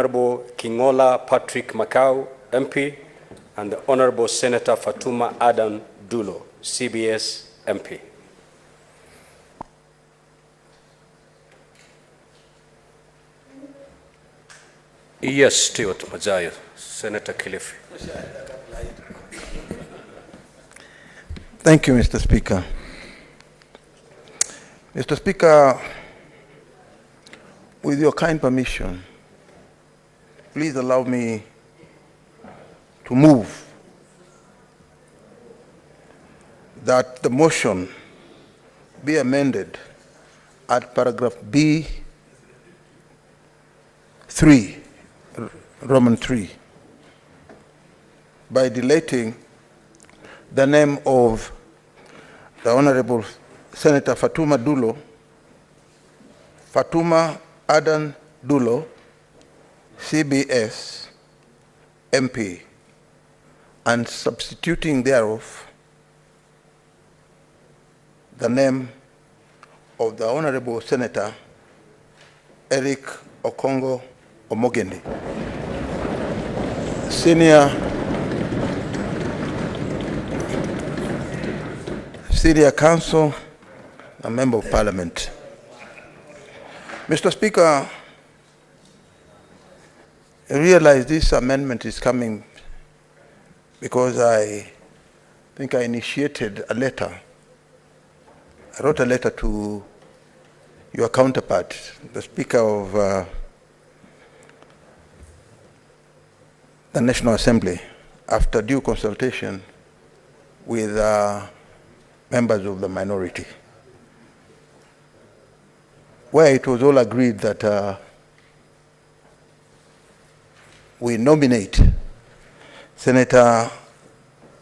Honorable Kingola Patrick Macau, MP, and the Honorable Senator Fatuma Adan Dullo, CBS MP. Yes, Stuart Majayo, Senator Kilifi. Thank you, Mr. Speaker. Mr. Speaker, with your kind permission, please allow me to move that the motion be amended at paragraph B3, Roman 3, by deleting the name of the Honorable Senator Fatuma Adan Dullo, CBS MP, and substituting thereof the name of the Honorable Senator Eric Okongo Omogeni, Senior Counsel, a Member of Parliament. Mr. Speaker, I realize this amendment is coming because I think I initiated a letter. I wrote a letter to your counterpart, the Speaker of the National Assembly, after due consultation with members of the minority, where it was all agreed that we nominate Senator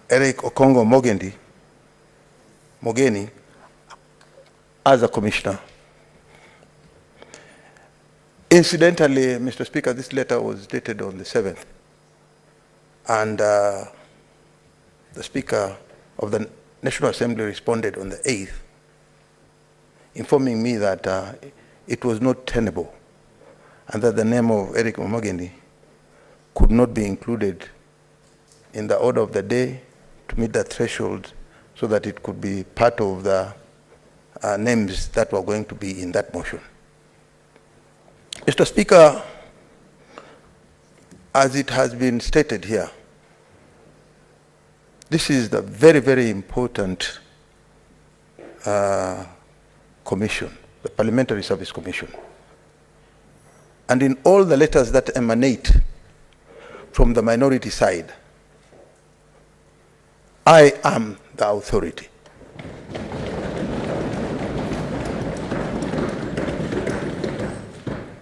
Eric Okongo Omogeni as a commissioner. Incidentally, Mr. Speaker, this letter was dated on the 7th, and the Speaker of the National Assembly responded on the 8th, informing me that it was not tenable and that the name of Eric Omogeni could not be included in the order of the day to meet the threshold so that it could be part of the names that were going to be in that motion. Mr. Speaker, as it has been stated here, this is the very, very important commission, the Parliamentary Service Commission. And in all the letters that emanate from the minority side, I am the authority.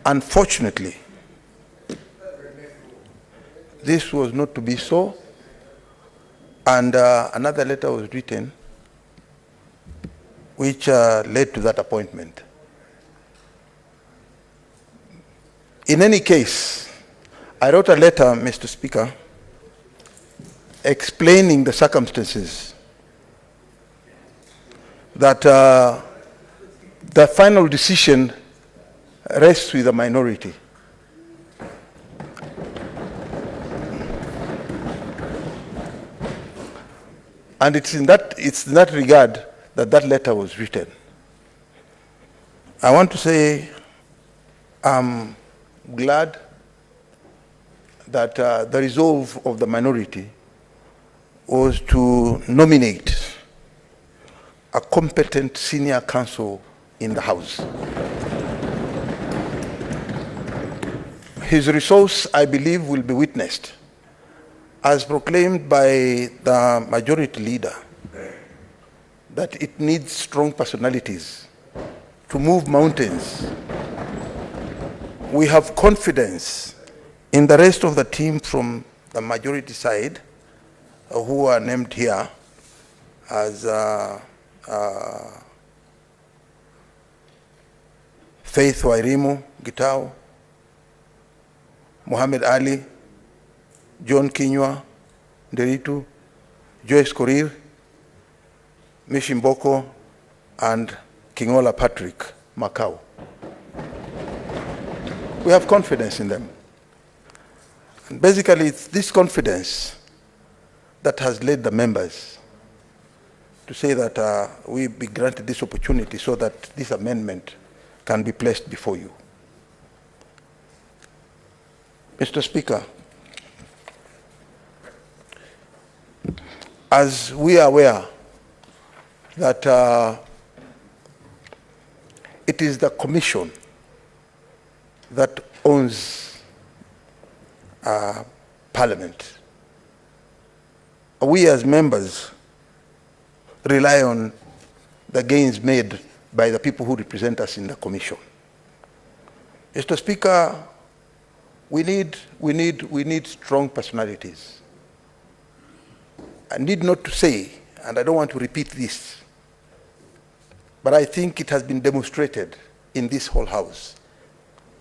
Unfortunately, this was not to be so, and another letter was written which led to that appointment. In any case, I wrote a letter, Mr. Speaker, explaining the circumstances that the final decision rests with the minority. And it's in that regard that that letter was written. I want to say I'm glad that the resolve of the minority was to nominate a competent senior counsel in the House. His resource, I believe, will be witnessed, as proclaimed by the majority leader, that it needs strong personalities to move mountains. We have confidence in the rest of the team from the majority side, who are named here as Faith Wairimu Gitau, Muhammad Ali, John Kinywa Nderitu, Joyce Korir, Mishimboko, and Kingola Patrick Macau. We have confidence in them. And basically, it's this confidence that has led the members to say that we be granted this opportunity so that this amendment can be placed before you. Mr. Speaker, as we are aware that it is the Commission that owns Parliament, we as members rely on the gains made by the people who represent us in the Commission. Mr. Speaker, we need strong personalities. I need not to say, and I don't want to repeat this, but I think it has been demonstrated in this whole House,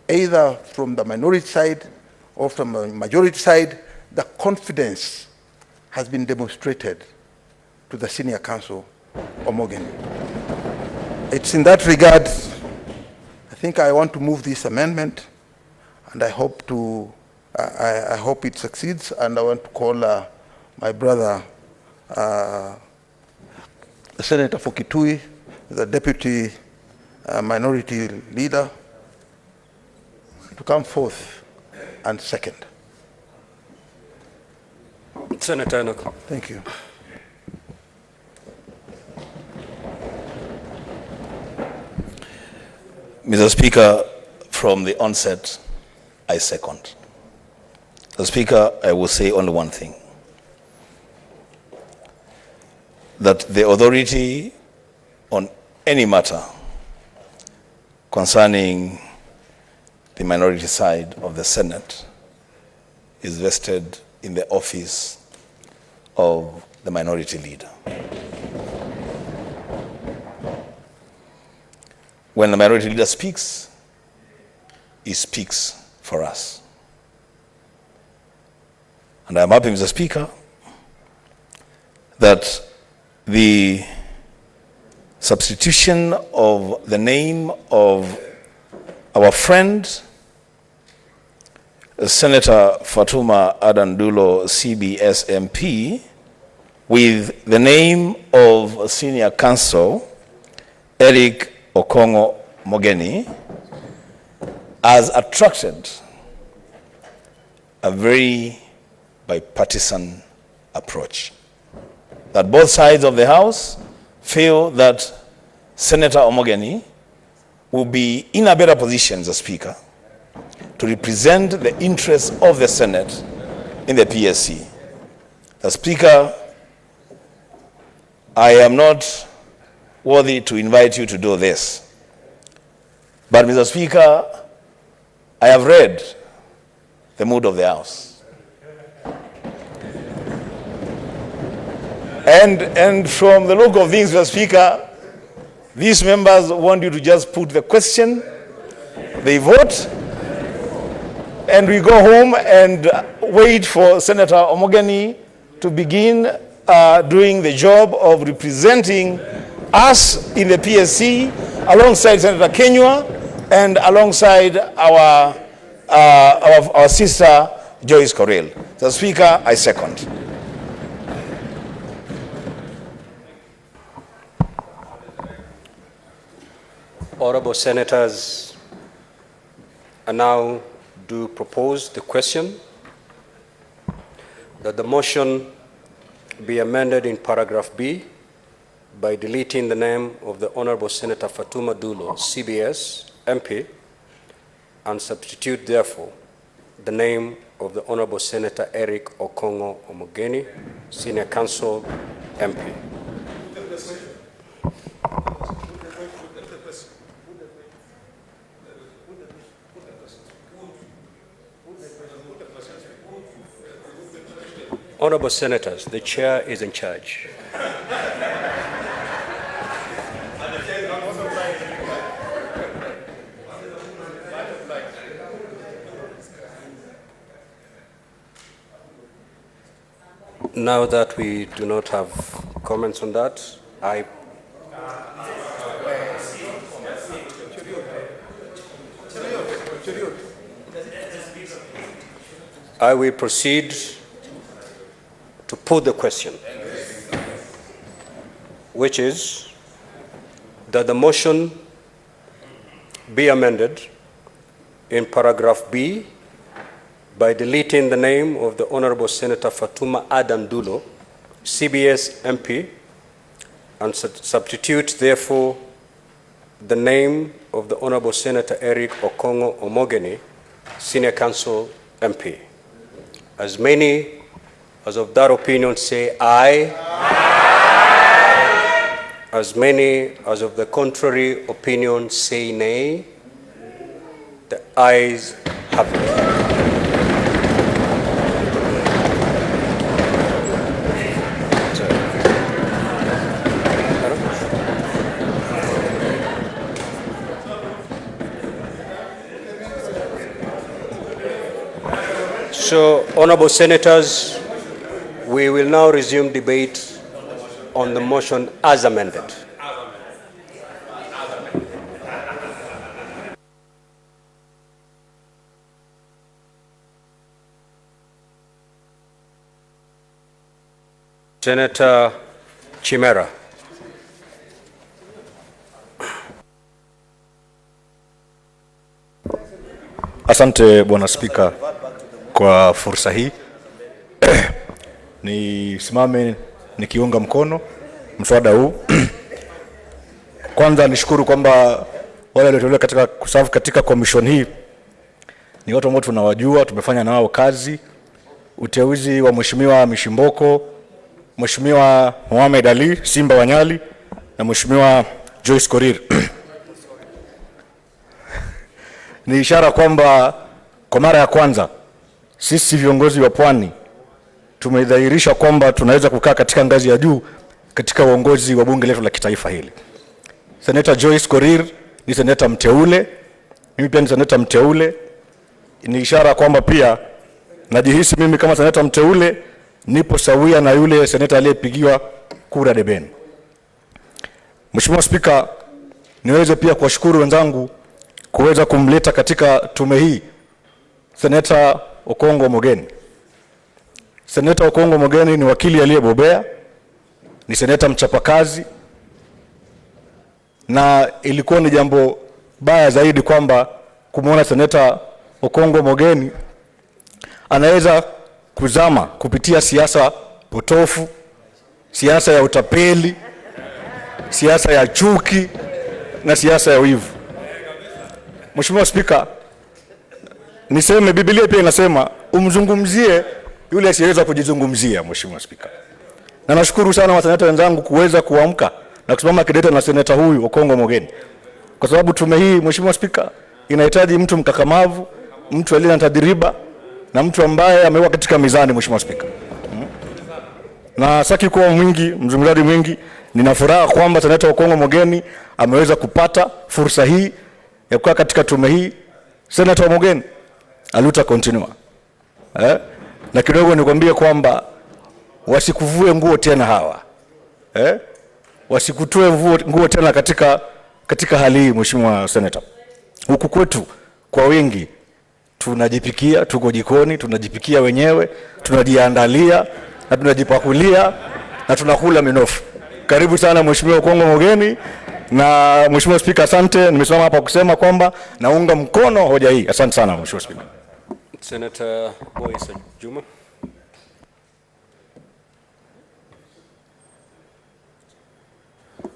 either from the minority side or from the majority side, the confidence has been demonstrated to the Senior Counsel, Omogeni. It's in that regard, I think I want to move this amendment, and I hope it succeeds, and I want to call my brother, Senator Fokitui, the Deputy Minority Leader, to come forth and second. Senator Enoch. Thank you. Mr. Speaker, from the onset, I second. Mr. Speaker, I will say only one thing. That the authority on any matter concerning the minority side of the Senate is vested in the office of the minority leader. When the minority leader speaks, he speaks for us. And I'm happy, Mr. Speaker, that the substitution of the name of our friend, Senator Fatuma Adan Dullo, CBS MP, with the name of Senior Counsel Eric Okongo Mogeni, has attracted a very bipartisan approach. That both sides of the House feel that Senator Omogeni will be in a better position as a Speaker to represent the interests of the Senate in the PSC. The Speaker, I am not worthy to invite you to do this. But Mr. Speaker, I have read the mood of the House. And from the look of things, Mr. Speaker, these members want you to just put the question, they vote, and we go home and wait for Senator Omogeni to begin doing the job of representing us in the PSC alongside Senator Kenywa and alongside our sister Joyce Correll. The Speaker, I second. Honorable Senators, I now do propose the question that the motion be amended in paragraph B by deleting the name of the Honorable Senator Fatuma Dullo, CBS MP, and substitute therefore the name of the Honorable Senator Eric Okongo Omogeni, Senior Counsel MP. Honorable Senators, the chair is in charge. Now that we do not have comments on that, I will proceed to put the question, which is that the motion be amended in paragraph B by deleting the name of the Honorable Senator Fatuma Adam Dullo, CBS MP, and substitute, therefore, the name of the Honorable Senator Eric Okongo Omogeni, Senior Counsel MP. As many as of that opinion say aye. Aye. As many as of the contrary opinion say nay. The ayes have it. So, honorable senators, we will now resume debate on the motion as amended. Senator Chimera. Asante Bwana Spika kwa fursa hii. Nisimame nikiunga mkono mswada huu. Kwanza nishukuru kwamba wale waliotolewa katika kusafu katika commission hii ni watu ambao tunawajua, tumefanya nao kazi. Uteuzi wa Mheshimiwa Mishimboko, Mheshimiwa Mohamed Ali Simba Wanyali na Mheshimiwa Joyce Korir ni ishara kwamba kwa mara ya kwanza sisi viongozi wa Pwani tumedhihirisha kwamba tunaweza kukaa katika ngazi ya juu katika uongozi wa bunge letu la kitaifa hili. Senator Joyce Korir ni seneta mteule, mimi pia ni seneta mteule. Ni ishara kwamba pia najihisi mimi kama seneta mteule nipo sawia na yule seneta aliyepigiwa kura debeni. Mheshimiwa Spika, niweze pia kuwashukuru wenzangu kuweza kumleta katika tume hii Seneta Okongo Omogeni. Seneta Okongo Omogeni ni wakili aliyebobea, ni seneta mchapakazi, na ilikuwa ni jambo baya zaidi kwamba kumuona Seneta Okongo Omogeni anaweza kuzama kupitia siasa potofu, siasa ya utapeli, siasa ya chuki na siasa ya wivu. Mheshimiwa Spika, niseme Biblia pia inasema umzungumzie yule asiyeweza kujizungumzia. Mheshimiwa Spika, na nashukuru sana waseneta wenzangu kuweza kuamka na kusimama kidete na seneta huyu Okongo Omogeni, kwa sababu tume hii Mheshimiwa Spika inahitaji mtu mkakamavu, mtu aliye na tajriba na mtu ambaye amekuwa katika mizani. Mheshimiwa Spika, na saki kuwa mzungumzaji mwingi, nina furaha kwamba seneta Okongo Omogeni ameweza kupata fursa hii ya kukaa katika tume hii. Senator Omogeni aluta continua. Na kidogo nikwambie kwamba wasikuvue nguo tena hawa. Wasikutue nguo tena katika hali hii. Mheshimiwa Senator, huku kwetu kwa wingi tunajipikia, tuko jikoni, tunajipikia wenyewe, tunajiandalia na tunajipakulia na tunakula minofu. Karibu sana Mheshimiwa Okongo Omogeni. Na Mheshimiwa Spika, asante. Nimesimama hapa kusema kwamba naunga mkono hoja hii. Asante sana Mheshimiwa Spika. Senator Boyce Juma.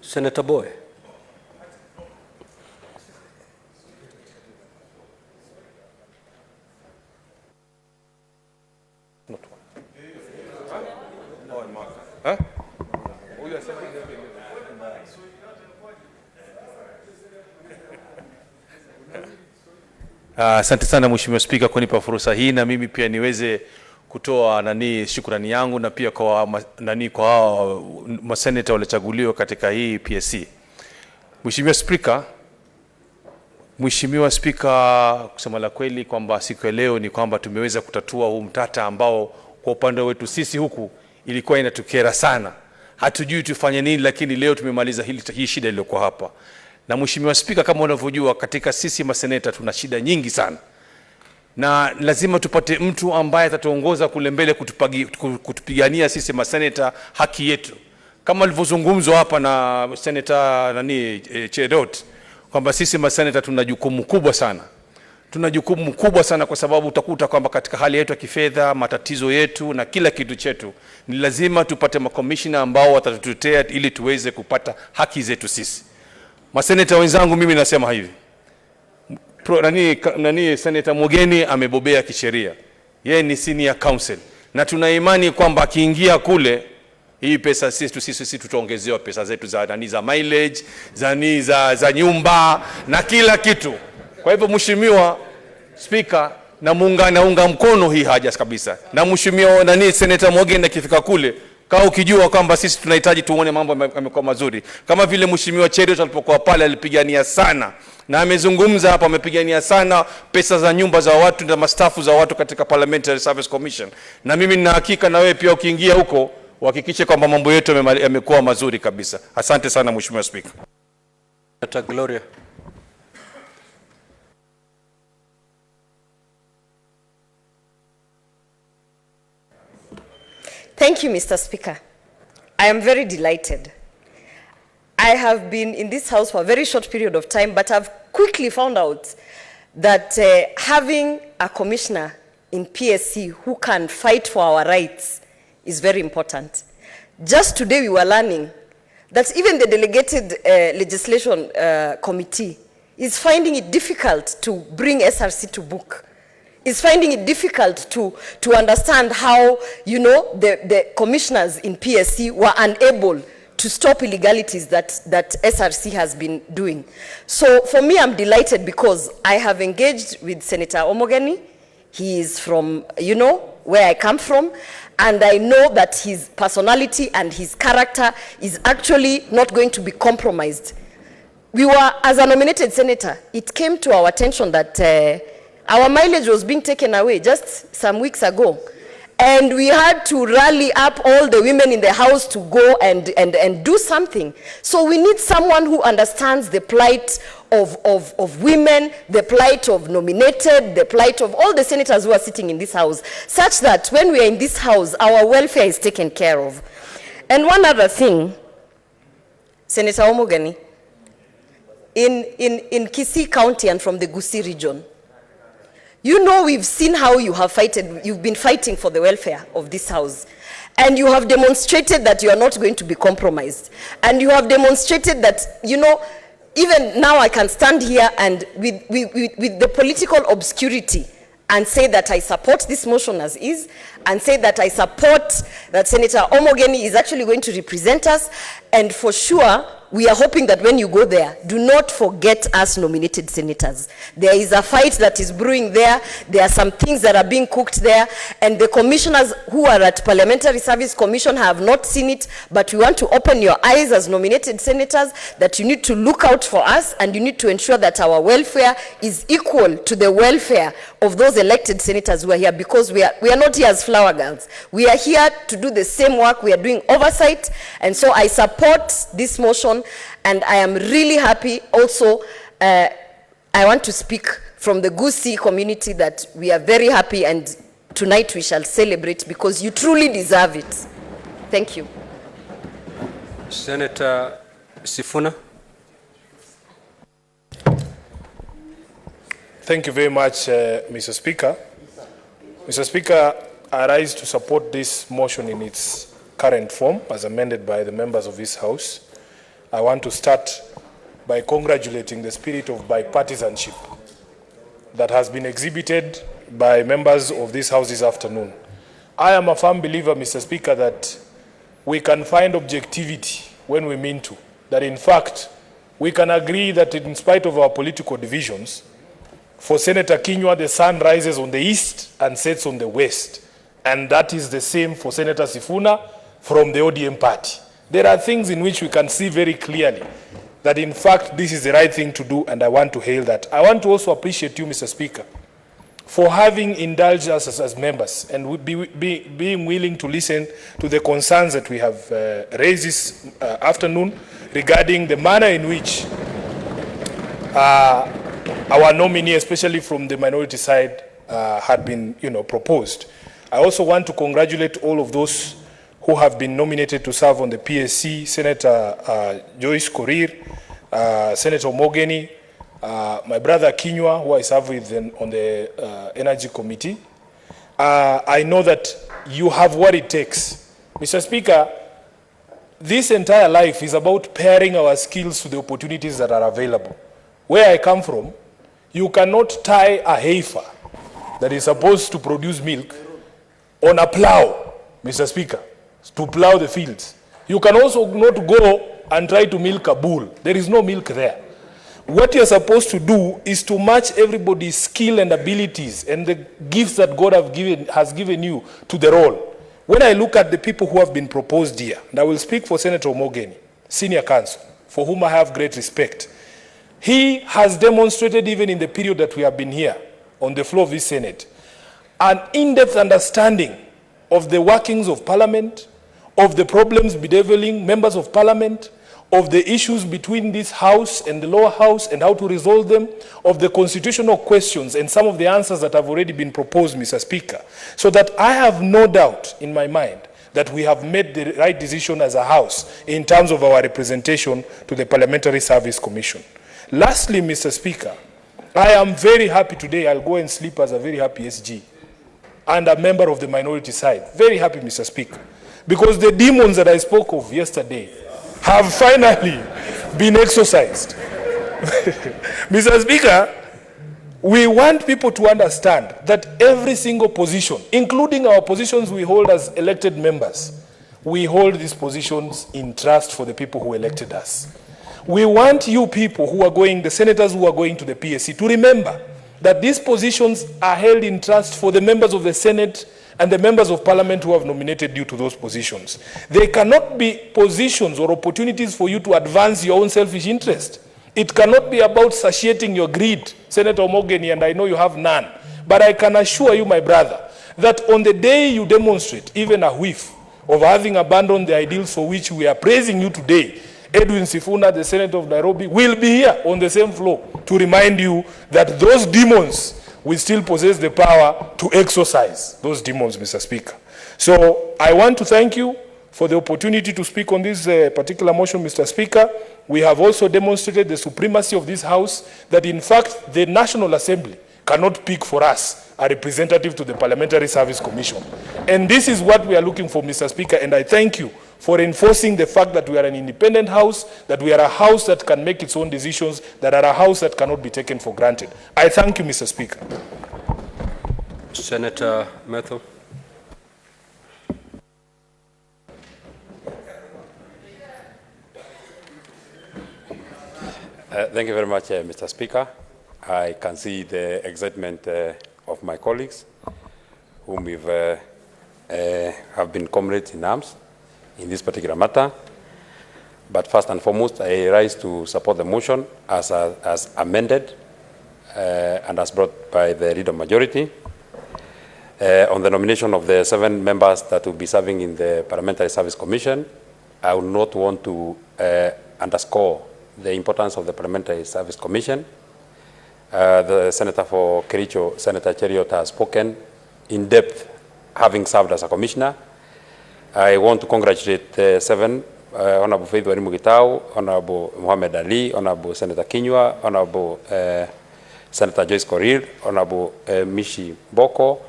Senator Boy. Asante sana Mheshimiwa Spika kunipa fursa hii, na mimi pia niweze kutoa shukrani yangu na pia kwa kwa maseneta waliochaguliwa katika hii PSC. Mheshimiwa Spika, kusema la kweli kwamba siku ya leo ni kwamba tumeweza kutatua huu mtata ambao kwa upande wetu sisi huku ilikuwa inatukera sana. Hatujui tufanye nini, lakini leo tumemaliza hii shida iliyokuwa hapa. Na Mheshimiwa Spika, kama unavyojua katika sisi maseneta tuna shida nyingi sana. na lazima tupate mtu ambaye atatuongoza kule mbele kutupigania sisi maseneta haki yetu, kama alivyozungumzwa hapa na seneta Chedot kwamba sisi maseneta tuna jukumu kubwa sana. Tuna jukumu kubwa sana kwa sababu utakuta kwamba katika hali yetu ya kifedha, matatizo yetu na kila kitu chetu, ni lazima tupate makomishina ambao watatutetea ili tuweze kupata haki zetu sisi. Maseneta wenzangu, mimi nasema hivi, Senator Omogeni amebobea kisheria. Yeye ni senior counsel na tuna imani kwamba akiingia kule, hii pesa sisi tutaongezewa pesa zetu za mileage, za nyumba na kila kitu. Kwa hivyo Mheshimiwa Speaker, naunga mkono hii haja kabisa. Na Mheshimiwa Senator Omogeni akifika kule, kaa ukijua kwamba sisi tunahitaji tuone mambo yamekuwa mazuri. Kama vile Mheshimiwa Cheriot alipokuwa pale alipigania sana, na amezungumza hapa, amepigania sana pesa za nyumba za watu na mastafu za watu katika Parliamentary Service Commission. Na mimi nina hakika na wewe pia ukiingia huko uhakikishe kwamba mambo yetu yamekuwa mazuri kabisa. Asante sana Mheshimiwa Speaker. Gloria. Thank you, Mr. Speaker. I am very delighted. I have been in this house for a very short period of time, but I've quickly found out that having a commissioner in PSC who can fight for our rights is very important. Just today we were learning that even the delegated legislation committee is finding it difficult to bring SRC to book. Is finding it difficult to understand how, the commissioners in PSC were unable to stop illegalities that SRC has been doing. So for me, I'm delighted because I have engaged with Senator Omogeni. He is from, where I come from, and I know that his personality and his character is actually not going to be compromised. We were, as a nominated senator, it came to our attention that our mileage was being taken away just some weeks ago. And we had to rally up all the women in the house to go and do something. So we need someone who understands the plight of women, the plight of nominated, the plight of all the senators who are sitting in this house, such that when we are in this house, our welfare is taken care of. And one other thing, Senator Omogeni, in Kisii County and from the Gusii region, we've seen how you've been fighting for the welfare of this house. And you have demonstrated that you are not going to be compromised. And you have demonstrated that, even now I can stand here and with the political obscurity and say that I support this motion as is, and say that I support that Senator Omogeni is actually going to represent us. And for sure, we are hoping that when you go there, do not forget us nominated senators. There is a fight that is brewing there. There are some things that are being cooked there. And the commissioners who are at Parliamentary Service Commission have not seen it, but we want to open your eyes as nominated senators that you need to look out for us, and you need to ensure that our welfare is equal to the welfare of those elected senators who are here, because we are not here as flower girls. We are here to do the same work. We are doing oversight. And so I support this motion. And I am really happy. Also, I want to speak from the Gusii community that we are very happy, and tonight we shall celebrate because you truly deserve it. Thank you. Senator Sifuna. Thank you very much, Mr. Speaker. Mr. Speaker, I rise to support this motion in its current form as amended by the members of this House. I want to start by congratulating the spirit of bipartisanship that has been exhibited by members of this House this afternoon. I am a firm believer, Mr. Speaker, that we can find objectivity when we mean to. That in fact, we can agree that in spite of our political divisions, for Senator Kinyua, the sun rises on the east and sets on the west. And that is the same for Senator Sifuna from the ODM party. There are things in which we can see very clearly that in fact this is the right thing to do, and I want to hail that. I want to also appreciate you, Mr. Speaker, for having indulged us as members and being willing to listen to the concerns that we have raised this afternoon regarding the manner in which our nominee, especially from the minority side, had been, proposed. I also want to congratulate all of those who have been nominated to serve on the PSC, Senator Joyce Korir, Senator Omogeni, my brother Kinywa, who I serve with on the Energy Committee. I know that you have what it takes. Mr. Speaker, this entire life is about pairing our skills to the opportunities that are available. Where I come from, you cannot tie a heifer that is supposed to produce milk on a plow, Mr. Speaker, to plow the fields. You can also not go and try to milk a bull. There is no milk there. What you're supposed to do is to match everybody's skill and abilities and the gifts that God has given you to the role. When I look at the people who have been proposed here, and I will speak for Senator Omogeni, Senior Counsel, for whom I have great respect, he has demonstrated, even in the period that we have been here on the floor of this Senate, an in-depth understanding of the workings of Parliament, of the problems bedeviling members of Parliament, of the issues between this House and the lower house and how to resolve them, of the constitutional questions and some of the answers that have already been proposed, Mr. Speaker, so that I have no doubt in my mind that we have made the right decision as a House in terms of our representation to the Parliamentary Service Commission. Lastly, Mr. Speaker, I am very happy today. I'll go and sleep as a very happy SG and a member of the minority side. Very happy, Mr. Speaker, because the demons that I spoke of yesterday have finally been exorcised. Mr. Speaker, we want people to understand that every single position, including our positions we hold as elected members, we hold these positions in trust for the people who elected us. We want you people who are going, the senators who are going to the PSC, to remember that these positions are held in trust for the members of the Senate and the members of Parliament who have nominated you to those positions. They cannot be positions or opportunities for you to advance your own selfish interest. It cannot be about satiating your greed, Senator Omogeni, and I know you have none. But I can assure you, my brother, that on the day you demonstrate even a whiff of having abandoned the ideals for which we are praising you today, Edwin Sifuna, the Senator of Nairobi, will be here on the same floor to remind you that those demons will still possess the power to exorcise those demons, Mr. Speaker. So I want to thank you for the opportunity to speak on this particular motion, Mr. Speaker. We have also demonstrated the supremacy of this House, that in fact the National Assembly cannot pick for us a representative to the Parliamentary Service Commission. And this is what we are looking for, Mr. Speaker, and I thank you for enforcing the fact that we are an independent House, that we are a House that can make its own decisions, that are a House that cannot be taken for granted. I thank you, Mr. Speaker. Senator Metho. Thank you very much, Mr. Speaker. I can see the excitement of my colleagues, whom we've have been comrades in arms in this particular matter. But first and foremost, I rise to support the motion as amended and as brought by the leader majority on the nomination of the 7 members that will be serving in the Parliamentary Service Commission. I would not want to underscore the importance of the Parliamentary Service Commission. The Senator for Kericho, Senator Cheriot, has spoken in depth, having served as a commissioner. I want to congratulate the 7, Honorable Faith Wairimu, Honorable Mohamed Ali, Honorable Senator Kinywa, Honorable Senator Joyce Korir, Honorable Mishi Boko,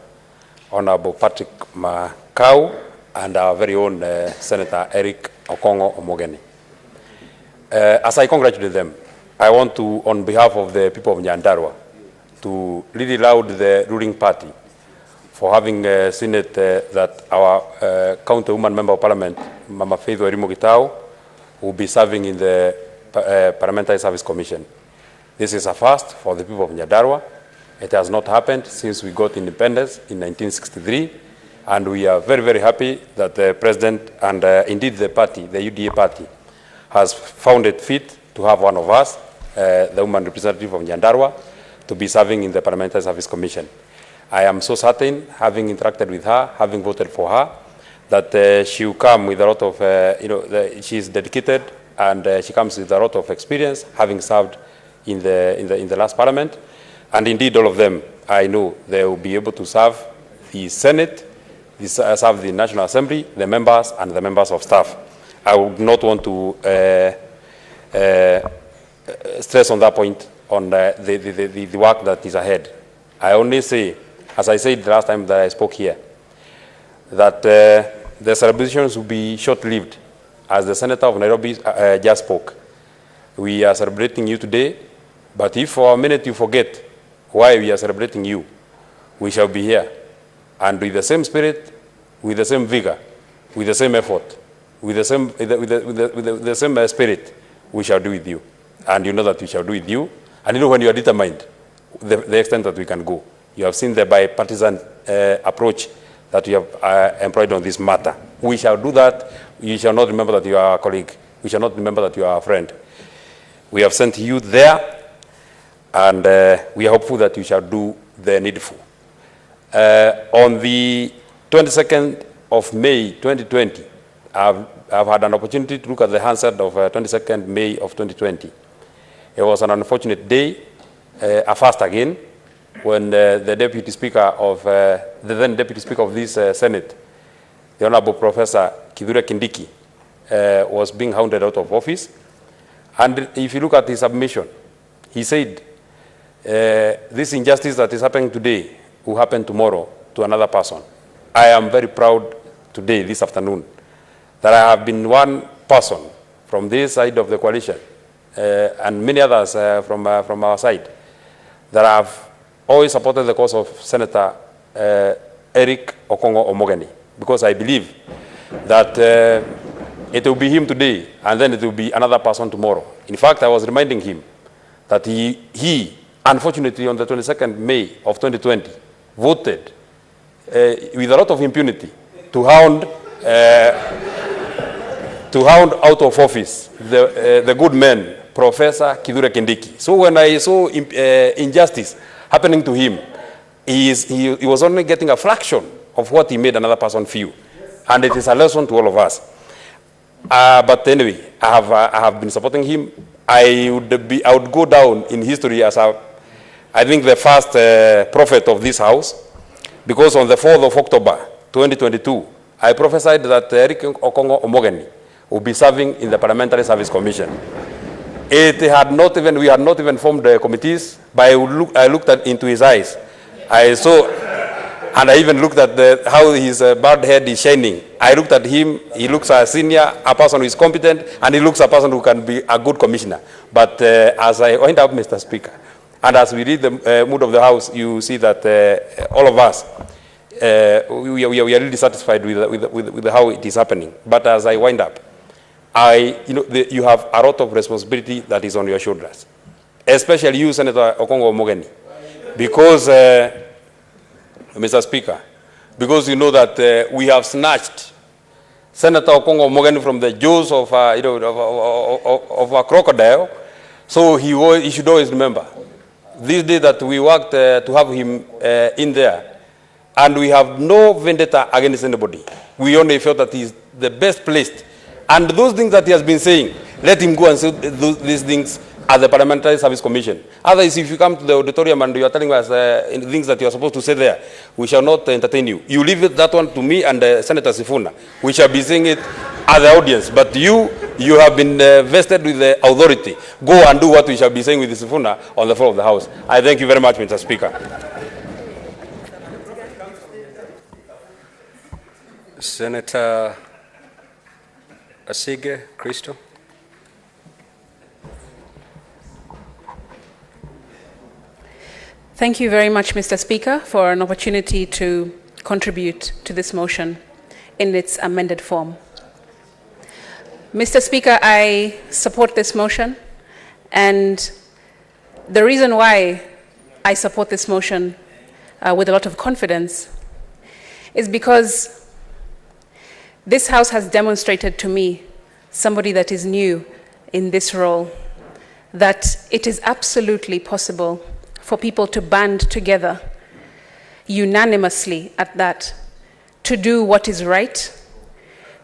Honorable Patrick Makau, and our very own Senator Eric Okongo Omogeni. As I congratulate them, I want to, on behalf of the people of Nyandarua, to really laud the ruling party for having seen it that our County Woman Member of Parliament, Mama Faith Wairimu, will be serving in the Parliamentary Service Commission. This is a first for the people of Nyandarua. It has not happened since we got independence in 1963, and we are very, very happy that the President and indeed the party, the UDA party, has found it fit to have one of us, the woman representative of Nyandarua, to be serving in the Parliamentary Service Commission. I am so certain, having interacted with her, having voted for her, that she will come with a lot of, she is dedicated, and she comes with a lot of experience, having served in the last Parliament. And indeed, all of them I know they will be able to serve the Senate, serve the National Assembly, the members, and the members of staff. I would not want to stress on that point on the work that is ahead. I only say, as I said the last time that I spoke here, that the celebrations will be short-lived. As the Senator of Nairobi just spoke, we are celebrating you today, but if for a minute you forget why we are celebrating you, we shall be here. And with the same spirit, with the same vigor, with the same effort, with the same spirit, we shall do with you. And you know that we shall do with you. And you know when you are determined, the extent that we can go. You have seen the bipartisan approach that we have employed on this matter. We shall do that. You shall not remember that you are a colleague. We shall not remember that you are a friend. We have sent you there, and we are hopeful that you shall do the needful. On the 22nd of May 2020, I've had an opportunity to look at the Hansard of 22nd May of 2020. It was an unfortunate day, a first again, when the Deputy Speaker of, the then Deputy Speaker of this Senate, the Honorable Professor Kithure Kindiki, was being hounded out of office. And if you look at his submission, he said, this injustice that is happening today will happen tomorrow to another person. I am very proud today, this afternoon, that I have been one person from this side of the coalition, and many others from our side, that have always supported the cause of Senator Eric Okongo Omogeni, because I believe that it will be him today, and then it will be another person tomorrow. In fact, I was reminding him that he unfortunately, on the 22nd May of 2020, voted with a lot of impunity to hound out of office the good man, Professor Kithure Kindiki. So when I saw injustice happening to him, he was only getting a fraction of what he made another person feel. And it is a lesson to all of us. But anyway, I have been supporting him. I would go down in history as I think the first prophet of this house, because on the 4th of October 2022, I prophesied that Eric Okongo Omogeni will be serving in the Parliamentary Service Commission. We had not even formed the committees, but I looked into his eyes. I saw, and I even looked at how his bald head is shining. I looked at him, he looks a senior, a person who is competent, and he looks a person who can be a good commissioner. But as I wind up, Mr. Speaker, and as we read the mood of the House, you see that all of us, we are really satisfied with how it is happening. But as I wind up, you have a lot of responsibility that is on your shoulders, especially you, Senator Okongo Omogeni, because, Mr. Speaker, because you know that we have snatched Senator Okongo Omogeni from the jaws of a crocodile, so he should always remember this day that we worked to have him in there, and we have no vendetta against anybody. We only felt that he's the best placed. And those things that he has been saying, let him go and say these things at the Parliamentary Service Commission. Otherwise, if you come to the auditorium and you are telling us things that you are supposed to say there, we shall not entertain you. You leave that one to me and Senator Sifuna. We shall be saying it at the audience. But you have been vested with the authority. Go and do what we shall be saying with Sifuna on the floor of the House. I thank you very much, Mr. Speaker. Senator Asige Christo. Thank you very much, Mr. Speaker, for an opportunity to contribute to this motion in its amended form. Mr. Speaker, I support this motion, and the reason why I support this motion with a lot of confidence is because this House has demonstrated to me, somebody that is new in this role, that it is absolutely possible for people to band together, unanimously at that, to do what is right,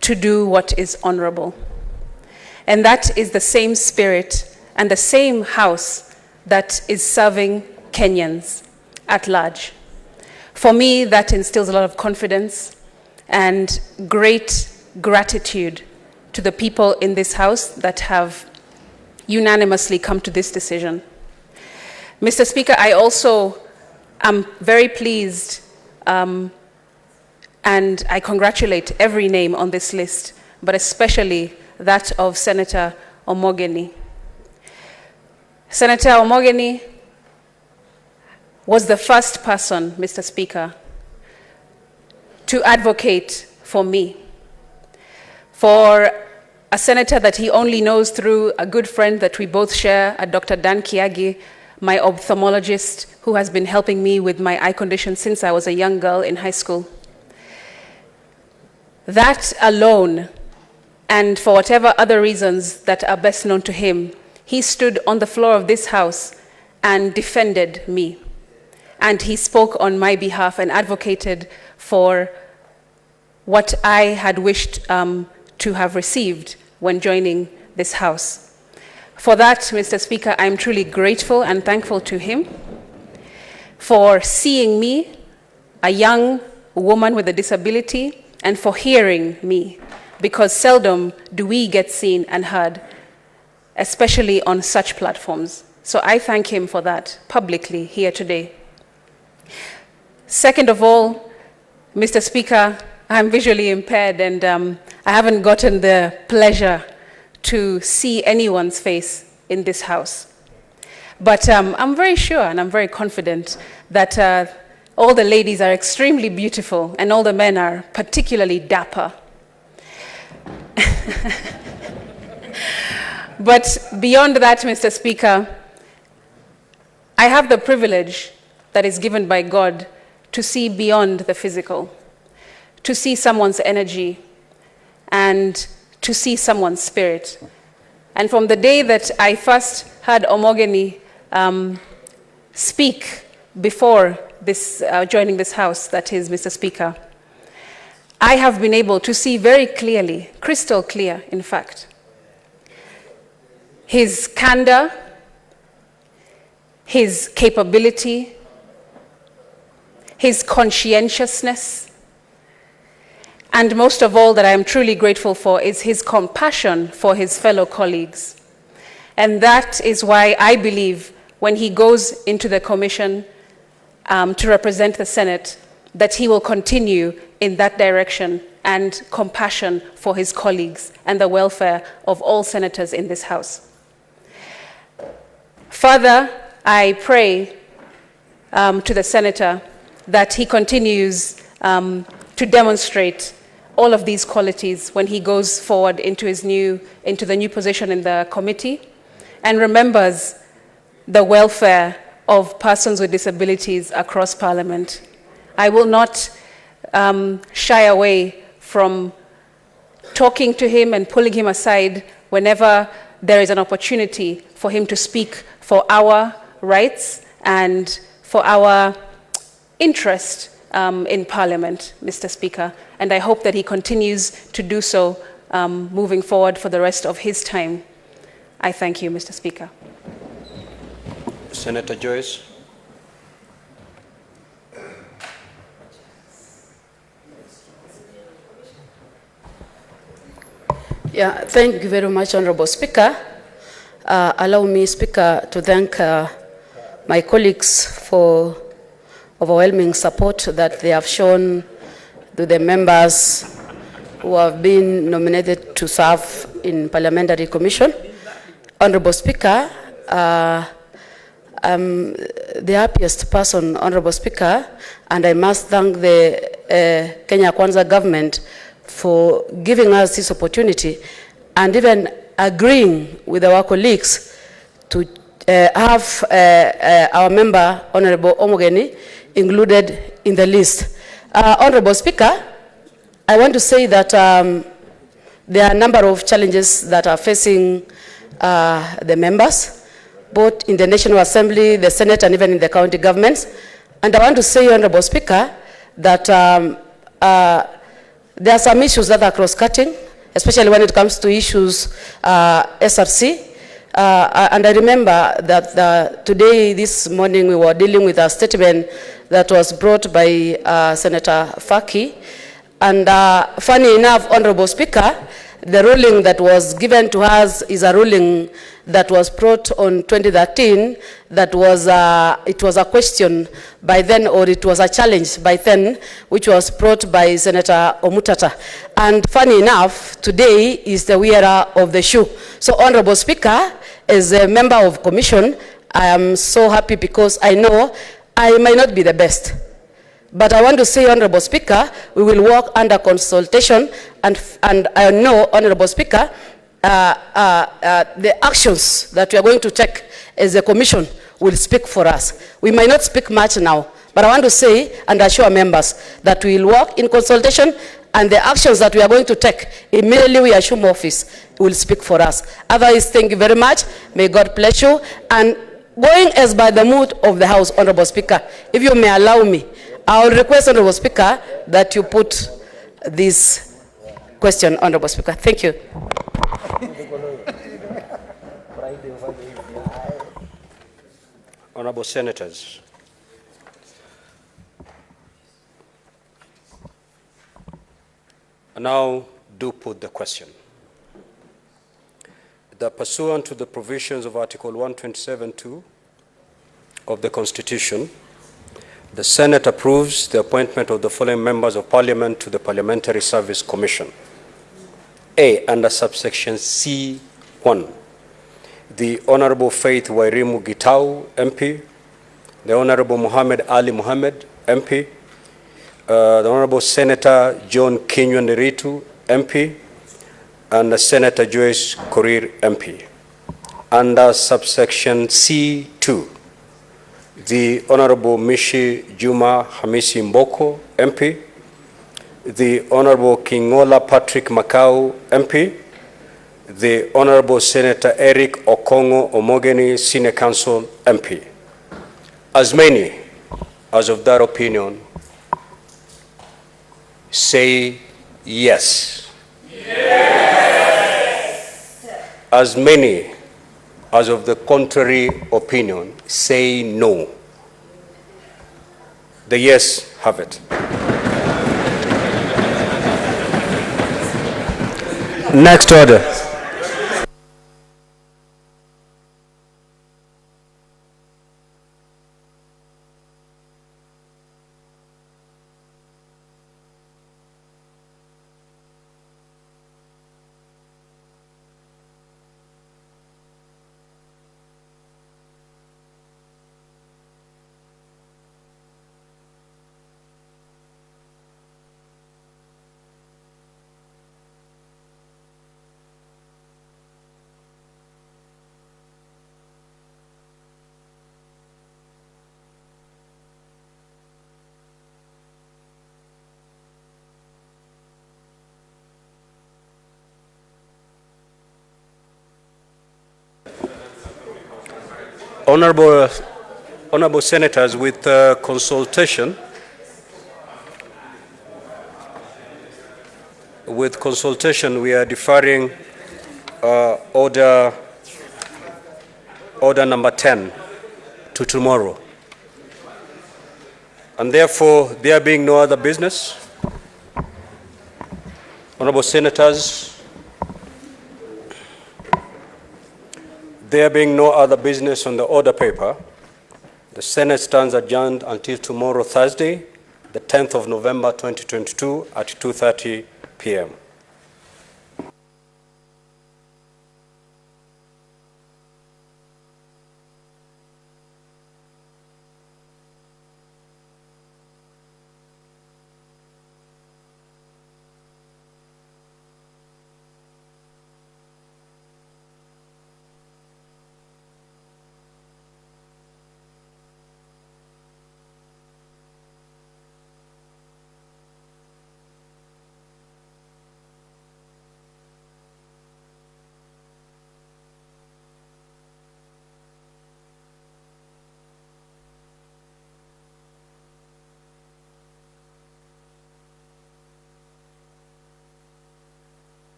to do what is honorable. And that is the same spirit and the same House that is serving Kenyans at large. For me, that instills a lot of confidence and great gratitude to the people in this House that have unanimously come to this decision. Mr. Speaker, I also am very pleased and I congratulate every name on this list, but especially that of Senator Omogeni. Senator Omogeni was the first person, Mr. Speaker, to advocate for me, for a senator that he only knows through a good friend that we both share, Dr. Dan Kiagi, my ophthalmologist, who has been helping me with my eye condition since I was a young girl in high school. That alone, and for whatever other reasons that are best known to him, he stood on the floor of this House and defended me. And he spoke on my behalf and advocated for what I had wished to have received when joining this House. For that, Mr. Speaker, I'm truly grateful and thankful to him for seeing me, a young woman with a disability, and for hearing me, because seldom do we get seen and heard, especially on such platforms. So I thank him for that publicly here today. Second of all, Mr. Speaker, I'm visually impaired and I haven't gotten the pleasure to see anyone's face in this House. But I'm very sure and I'm very confident that all the ladies are extremely beautiful and all the men are particularly dapper. But beyond that, Mr. Speaker, I have the privilege that is given by God to see beyond the physical, to see someone's energy, and to see someone's spirit. And from the day that I first heard Omogeni speak before this, joining this House, that is, Mr. Speaker, I have been able to see very clearly, crystal clear, in fact, his candor, his capability, his conscientiousness, and most of all that I am truly grateful for is his compassion for his fellow colleagues. And that is why I believe when he goes into the commission to represent the Senate, that he will continue in that direction and compassion for his colleagues and the welfare of all senators in this House. Further, I pray to the senator that he continues to demonstrate all of these qualities when he goes forward into the new position in the committee and remembers the welfare of persons with disabilities across Parliament. I will not shy away from talking to him and pulling him aside whenever there is an opportunity for him to speak for our rights and for our interest in Parliament, Mr. Speaker. And I hope that he continues to do so moving forward for the rest of his time. I thank you, Mr. Speaker. Senator Joyce. Yeah, thank you very much, Honorable Speaker. Allow me, Speaker, to thank my colleagues for overwhelming support that they have shown to the members who have been nominated to serve in Parliamentary Commission. Honorable Speaker, I'm the happiest person, Honorable Speaker, and I must thank the Kenya Kwanza government for giving us this opportunity and even agreeing with our colleagues to have our member, Honorable Omogeni, included in the list. Honorable Speaker, I want to say that there are a number of challenges that are facing the members, both in the National Assembly, the Senate, and even in the county governments. And I want to say, Honorable Speaker, that there are some issues that are cross-cutting, especially when it comes to issues SRC, And I remember that today, this morning, we were dealing with a statement that was brought by Senator Faki. And funny enough, Honorable Speaker, the ruling that was given to us is a ruling that was brought on 2013. That was it was a question by then, or it was a challenge by then, which was brought by Senator Omutata. And funny enough, today is the wearer of the shoe. So, Honorable Speaker, as a member of commission, I am so happy because I know I might not be the best. But I want to say, Honorable Speaker, we will work under consultation, and I know, Honorable Speaker, the actions that we are going to take as a commission will speak for us. We might not speak much now, but I want to say and assure members that we will work in consultation, and the actions that we are going to take immediately we assume office will speak for us. Otherwise, thank you very much. May God bless you. And going as by the mood of the House, Honorable Speaker, if you may allow me, I will request, Honorable Speaker, that you put this question, Honorable Speaker. Thank you. Honorable Senators, I now do put the question. That pursuant to the provisions of Article 127(2) of the Constitution, the Senate approves the appointment of the following members of Parliament to the Parliamentary Service Commission. A, under subsection C1, the Honorable Faith Wairimu Gitau, MP, the Honorable Muhammad Ali Muhammad, MP, the Honorable Senator John Kinyua Nderitu, MP, and Senator Joyce Korir, MP. Under subsection C2, the Honorable Mishi Juma Hamisi Mboko, MP, the Honorable Kingola Patrick Makau, MP, the Honorable Senator Eric Okongo Omogeni, Senior Counsel, MP. As many as of that opinion say yes. Yes. As many as of the contrary opinion say no. The yes have it. Next order. Honorable Senators, with consultation, we are deferring order number 10 to tomorrow. And therefore, there being no other business, Honorable Senators, there being no other business on the order paper, the Senate stands adjourned until tomorrow, Thursday, the 10th of November, 2022 at 2:30 p.m.